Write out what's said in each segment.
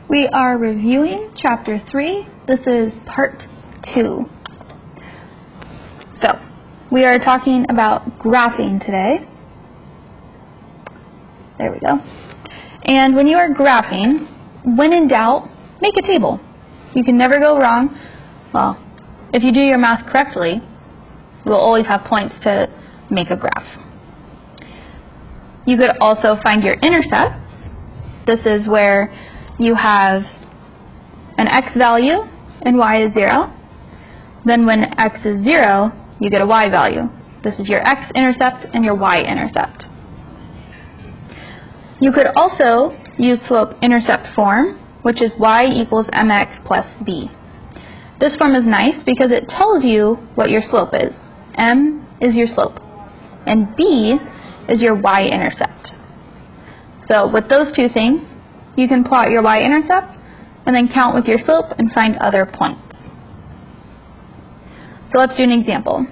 We are reviewing Chapter 3. This is Part 2. So, we are talking about graphing today. There we go. And when you are graphing, when in doubt, make a table. You can never go wrong. Well, if you do your math correctly, you will always have points to make a graph. You could also find your intercepts. This is where you have an x value and y is 0. Then when x is 0, you get a y value. This is your x-intercept and your y-intercept. You could also use slope-intercept form, which is y equals mx plus b. This form is nice because it tells you what your slope is. M is your slope, and b is your y-intercept. So with those two things, you can plot your y-intercept and then count with your slope and find other points. So let's do an example.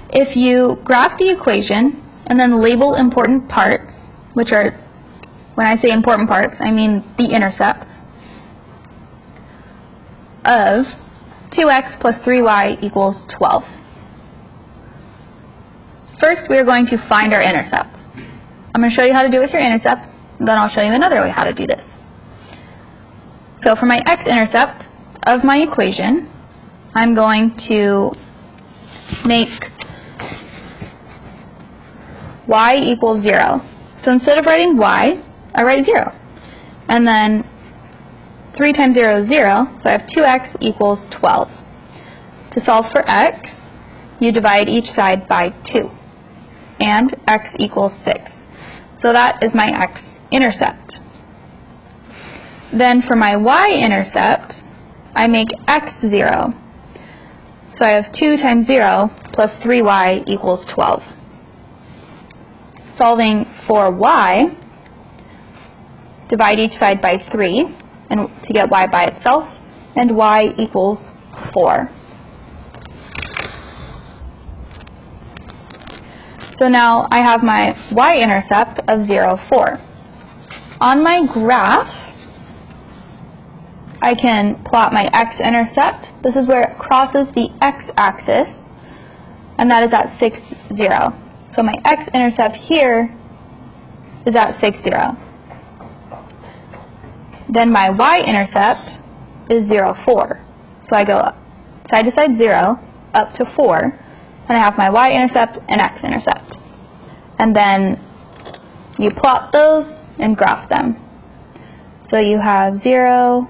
If you graph the equation and then label important parts, which are, when I say important parts, I mean the intercepts, of 2x plus 3y equals 12. First, we are going to find our intercepts. I'm going to show you how to do it with your intercepts, then I'll show you another way how to do this. So for my x-intercept of my equation, I'm going to make y equals 0. So instead of writing y, I write 0. And then 3 times 0 is 0, so I have 2x equals 12. To solve for x, you divide each side by 2. And x equals 6. So that is my x-intercept. Then for my y-intercept, I make x 0. So I have 2 times 0 plus 3y equals 12. Solving for y, divide each side by 3 and to get y by itself, and y equals 4. So now I have my y-intercept of 0, 4. On my graph, I can plot my x-intercept. This is where it crosses the x-axis, and that is at 6, 0. So my x-intercept here is at 6, 0. Then my y-intercept is 0, 4. So I go side to side 0, up to 4, and I have my y-intercept and x-intercept. And then you plot those and graph them. So you have 0,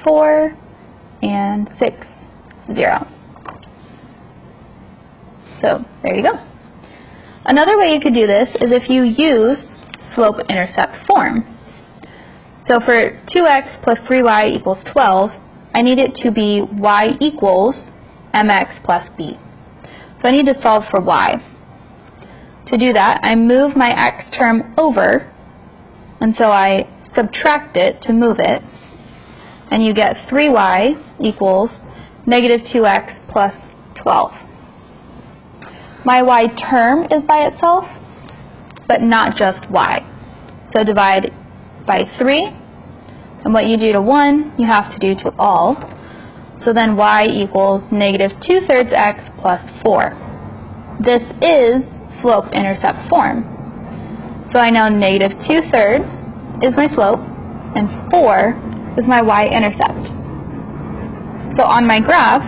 4, and 6, 0. So there you go. Another way you could do this is if you use slope-intercept form. So for 2x plus 3y equals 12, I need it to be y equals mx plus b. So I need to solve for y. To do that, I move my x term over, and so I subtract it to move it, and you get 3y equals negative 2x plus 12. My y term is by itself, but not just y. So divide by 3, and what you do to 1, you have to do to all. So then y equals negative 2/3 x plus 4. This is slope-intercept form. So I know negative 2/3 is my slope, and 4 is my y-intercept. So on my graph,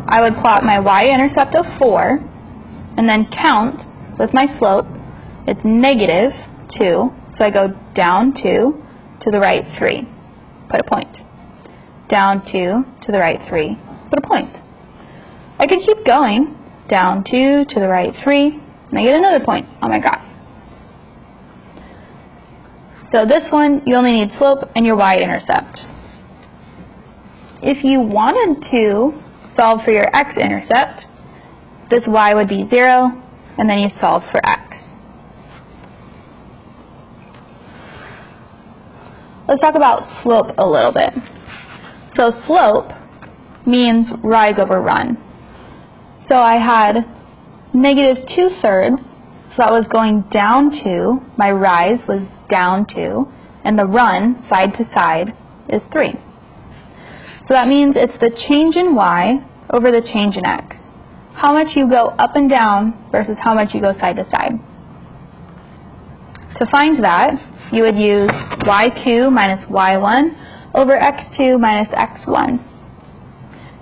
I would plot my y-intercept of 4, and then count with my slope. It's negative 2, so I go down 2 to the right 3. Put a point. Down 2 to the right 3. Put a point. I could keep going. Down 2 to the right 3, and I get another point on my graph. So this one, you only need slope and your y-intercept. If you wanted to solve for your x-intercept, this y would be 0, and then you solve for x. Let's talk about slope a little bit. So slope means rise over run. So I had negative 2/3, so that was going down 2, my rise was down 2, and the run, side to side, is 3. So that means it's the change in y over the change in x. How much you go up and down versus how much you go side to side. To find that, you would use y2 minus y1 over x2 minus x1.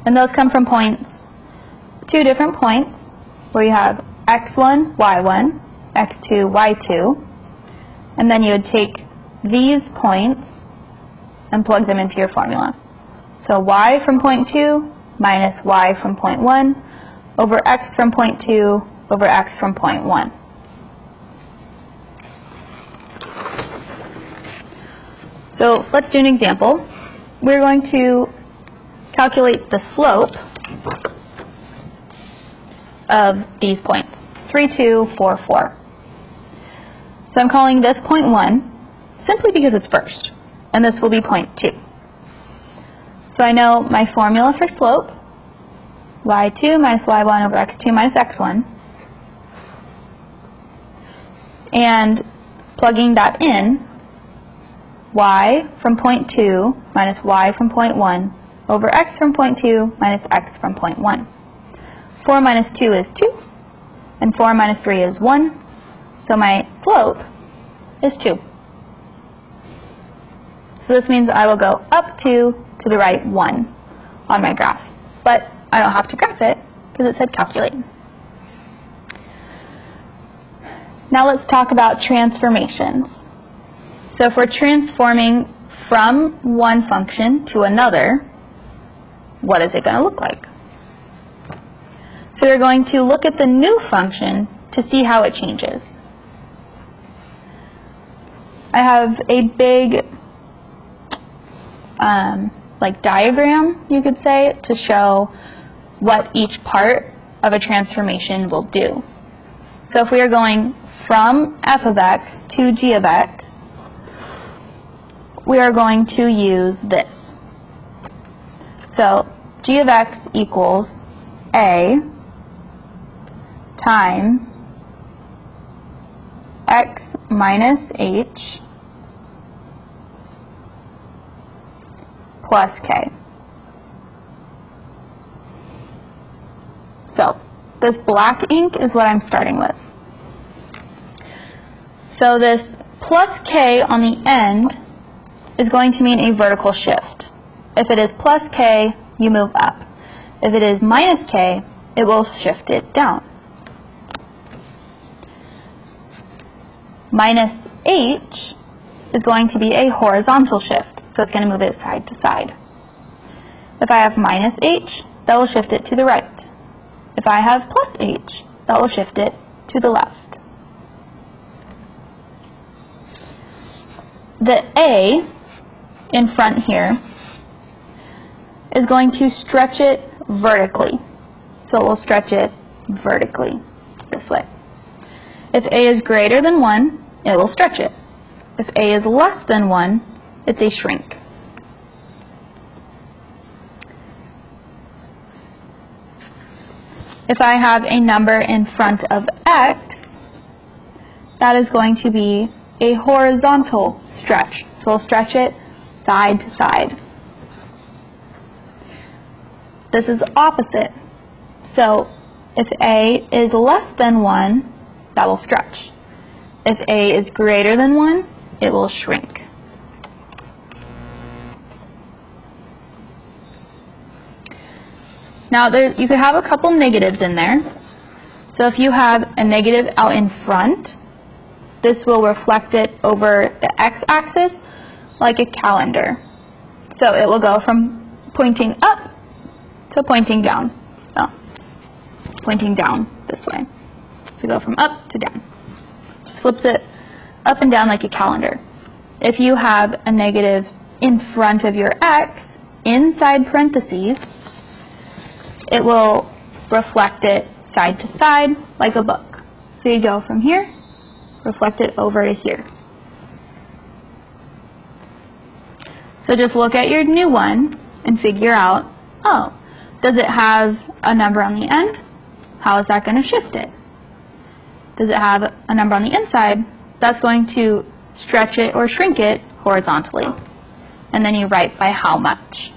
And those come from points, 2 different points, where you have x1, y1, x2, y2, and then you would take these points and plug them into your formula. So y from point 2 minus y from point 1 over x from point 2 over x from point 1. So let's do an example. We're going to calculate the slope of these points, 3, 2, 4, 4. So I'm calling this point 1 simply because it's first, and this will be point 2. So I know my formula for slope, y2 minus y1 over x2 minus x1, and plugging that in, y from point 2 minus y from point 1 over x from point 2 minus x from point 1. 4 minus 2 is 2, and 4 minus 3 is 1, so my slope is 2. So this means I will go up 2 to the right 1 on my graph. But I don't have to graph it because it said calculate. Now let's talk about transformations. So if we're transforming from one function to another, what is it going to look like? So we're going to look at the new function to see how it changes. I have a big diagram, you could say, to show what each part of a transformation will do. So if we are going from f of x to g of x, we are going to use this. So g of x equals a times x minus h plus k. So this black ink is what I'm starting with. So this plus k on the end is going to mean a vertical shift. If it is plus k, you move up. If it is minus k, it will shift it down. Minus h is going to be a horizontal shift, so it's going to move it side to side. If I have minus h, that will shift it to the right. If I have plus h, that will shift it to the left. The a in front here is going to stretch it vertically. So it will stretch it vertically this way. If a is greater than 1, it will stretch it. If a is less than 1, it's a shrink. If I have a number in front of x, that is going to be a horizontal stretch. So we'll stretch it side to side. This is opposite. So if a is less than 1, that will stretch. If a is greater than 1, it will shrink. Now you could have a couple negatives in there. So if you have a negative out in front, this will reflect it over the x-axis like a calendar. So it will go from pointing up to pointing down. No, pointing down this way. So go from up to down. Just flips it up and down like a calendar. If you have a negative in front of your x, inside parentheses, it will reflect it side to side like a book. So you go from here, reflect it over to here. So just look at your new one and figure out, oh, does it have a number on the end? How is that going to shift it? Does it have a number on the inside? That's going to stretch it or shrink it horizontally. and then you write by how much.